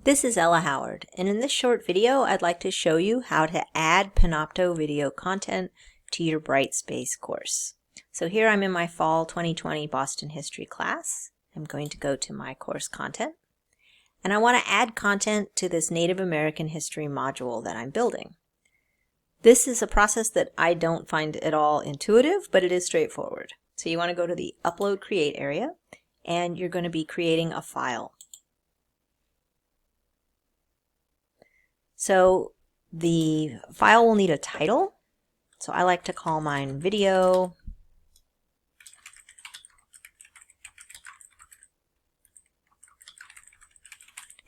This is Ella Howard, and in this short video I'd like to show you how to add Panopto video content to your Brightspace course. So here I'm in my Fall 2020 Boston History class. I'm going to go to my course content, and I want to add content to this Native American history module that I'm building. This is a process that I don't find at all intuitive, but it is straightforward. So you want to go to the Upload Create area, and you're going to be creating a file. So the file will need a title. So I like to call mine video.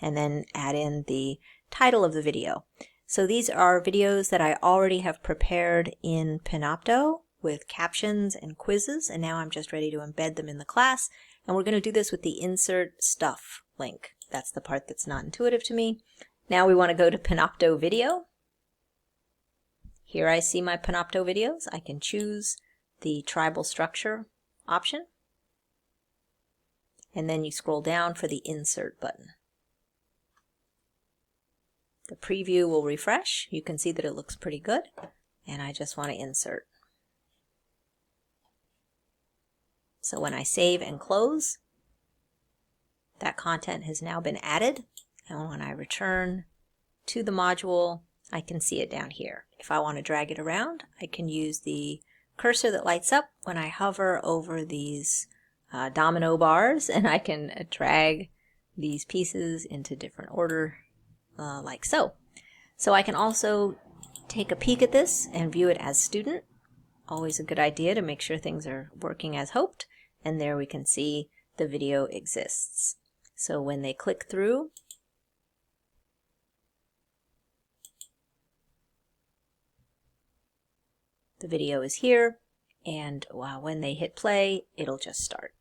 And then add in the title of the video. So these are videos that I already have prepared in Panopto with captions and quizzes, and now I'm just ready to embed them in the class. And we're going to do this with the Insert Stuff link. That's the part that's not intuitive to me. Now we want to go to Panopto Video. Here I see my Panopto videos. I can choose the tribal structure option. And then you scroll down for the Insert button. The preview will refresh. You can see that it looks pretty good. And I just want to insert. So when I save and close, that content has now been added. And when I return to the module, I can see it down here. If I want to drag it around, I can use the cursor that lights up when I hover over these domino bars, and I can drag these pieces into different order like so. So I can also take a peek at this and view it as student. Always a good idea to make sure things are working as hoped. And there we can see the video exists. So when they click through, the video is here, and when they hit play, it'll just start.